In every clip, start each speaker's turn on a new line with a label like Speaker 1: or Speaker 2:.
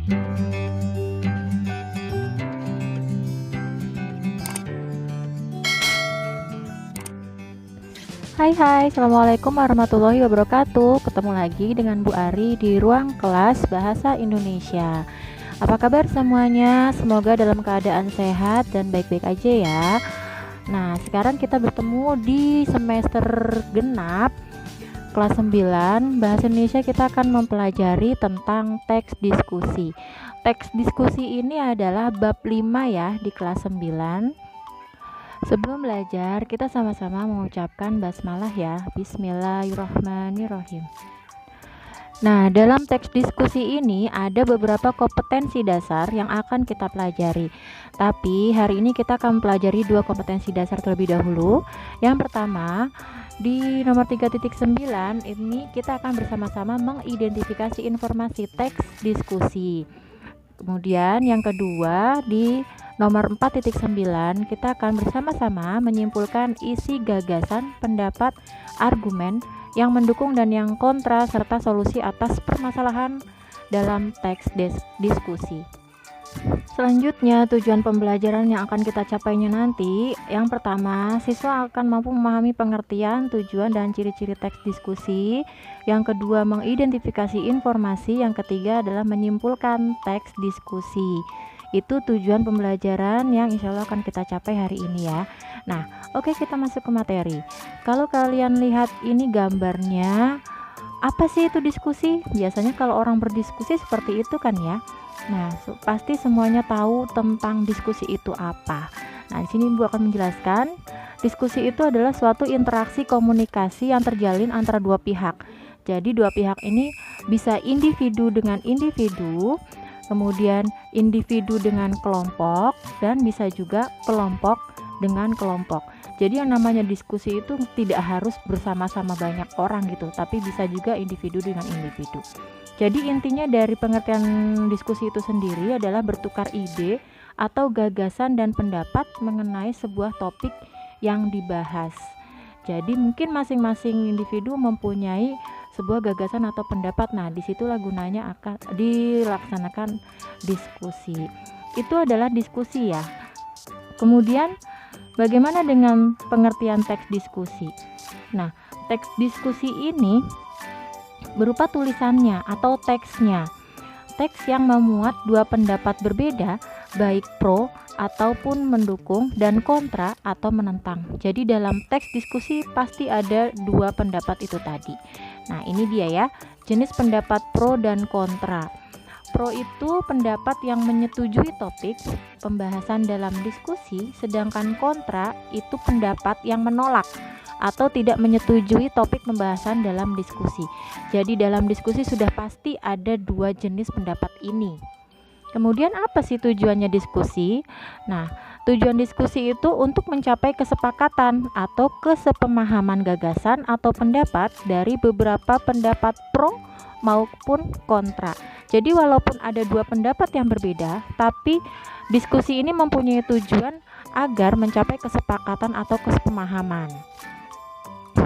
Speaker 1: Hai, Assalamualaikum warahmatullahi wabarakatuh. Ketemu lagi dengan Bu Ari di ruang kelas Bahasa Indonesia. Apa kabar semuanya? Semoga dalam keadaan sehat dan baik-baik aja ya. Nah, sekarang kita bertemu di semester genap kelas 9 Bahasa Indonesia. Kita akan mempelajari tentang teks diskusi. Teks diskusi ini adalah bab 5 ya di kelas 9. Sebelum belajar, kita sama-sama mengucapkan basmalah ya. Bismillahirrahmanirrahim. Nah, dalam teks diskusi ini ada beberapa kompetensi dasar yang akan kita pelajari. Tapi hari ini kita akan pelajari 2 kompetensi dasar terlebih dahulu. Yang pertama, di nomor 3.9 ini kita akan bersama-sama mengidentifikasi informasi teks diskusi. Kemudian yang kedua, di nomor 4.9 kita akan bersama-sama menyimpulkan isi gagasan, pendapat, argumen yang mendukung dan yang kontra serta solusi atas permasalahan dalam teks diskusi. Selanjutnya, tujuan pembelajaran yang akan kita capainya nanti, yang pertama, siswa akan mampu memahami pengertian, tujuan, dan ciri-ciri teks diskusi. Yang kedua, mengidentifikasi informasi. Yang ketiga adalah menyimpulkan teks diskusi. Itu tujuan pembelajaran yang insya Allah akan kita capai hari ini ya. Nah, oke, kita masuk ke materi. Kalau kalian lihat ini gambarnya, apa sih itu diskusi? Biasanya kalau orang berdiskusi seperti itu kan ya. Nah, pasti semuanya tahu tentang diskusi itu apa. Nah, di sini Ibu akan menjelaskan, diskusi itu adalah suatu interaksi komunikasi yang terjalin antara dua pihak. Jadi dua pihak ini bisa individu dengan individu, kemudian individu dengan kelompok, dan bisa juga kelompok dengan kelompok. Jadi yang namanya diskusi itu tidak harus bersama-sama banyak orang gitu, tapi bisa juga individu dengan individu. Jadi intinya dari pengertian diskusi itu sendiri adalah bertukar ide atau gagasan dan pendapat mengenai sebuah topik yang dibahas. Jadi mungkin masing-masing individu mempunyai sebuah gagasan atau pendapat. Nah, disitulah gunanya akan dilaksanakan diskusi. Itu adalah diskusi ya. Kemudian bagaimana dengan pengertian teks diskusi? Nah, teks diskusi ini berupa tulisannya atau teksnya. Teks yang memuat dua pendapat berbeda, baik pro ataupun mendukung dan kontra atau menentang. Jadi dalam teks diskusi pasti ada dua pendapat itu tadi. Nah, ini dia ya, jenis pendapat pro dan kontra. Pro itu pendapat yang menyetujui topik pembahasan dalam diskusi, sedangkan kontra itu pendapat yang menolak atau tidak menyetujui topik pembahasan dalam diskusi. Jadi dalam diskusi sudah pasti ada dua jenis pendapat ini. Kemudian apa sih tujuannya diskusi? Nah, tujuan diskusi itu untuk mencapai kesepakatan atau kesepemahaman gagasan atau pendapat dari beberapa pendapat pro maupun kontra. Jadi walaupun ada dua pendapat yang berbeda, tapi diskusi ini mempunyai tujuan agar mencapai kesepakatan atau kesepemahaman.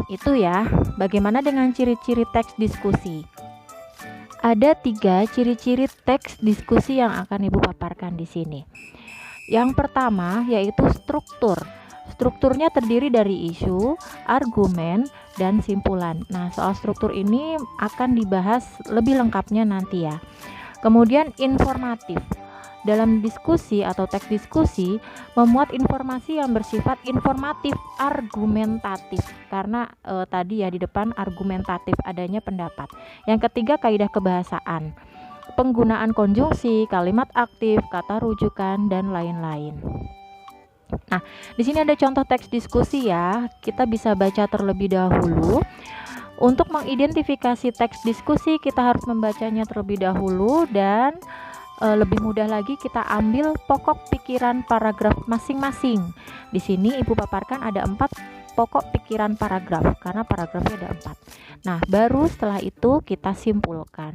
Speaker 1: Itu ya. Bagaimana dengan ciri-ciri teks diskusi? Ada 3 ciri-ciri teks diskusi yang akan Ibu paparkan di sini. Yang pertama yaitu struktur. Strukturnya terdiri dari isu, argumen, dan simpulan. Nah, soal struktur ini akan dibahas lebih lengkapnya nanti ya. Kemudian informatif. Dalam diskusi atau teks diskusi memuat informasi yang bersifat informatif, argumentatif, karena tadi ya di depan argumentatif, adanya pendapat. Yang ketiga, kaidah kebahasaan, penggunaan konjungsi, kalimat aktif, kata rujukan, dan lain-lain. Nah, di sini ada contoh teks diskusi ya. Kita bisa baca terlebih dahulu. Untuk mengidentifikasi teks diskusi, kita harus membacanya terlebih dahulu dan lebih mudah lagi kita ambil pokok pikiran paragraf masing-masing. Di sini Ibu paparkan ada 4 pokok pikiran paragraf karena paragrafnya ada 4. Nah, baru setelah itu kita simpulkan.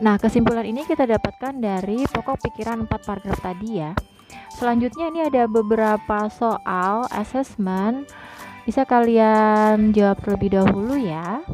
Speaker 1: Nah, kesimpulan ini kita dapatkan dari pokok pikiran 4 paragraf tadi ya. Selanjutnya ini ada beberapa soal assessment. Bisa kalian jawab terlebih dahulu ya.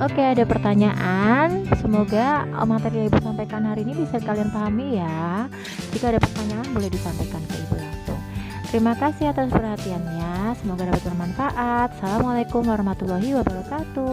Speaker 1: Oke, ada pertanyaan. Semoga materi yang Ibu sampaikan hari ini bisa kalian pahami ya. Jika ada pertanyaan boleh disampaikan ke Ibu langsung. Terima kasih atas perhatiannya. Semoga dapat bermanfaat. Assalamualaikum warahmatullahi wabarakatuh.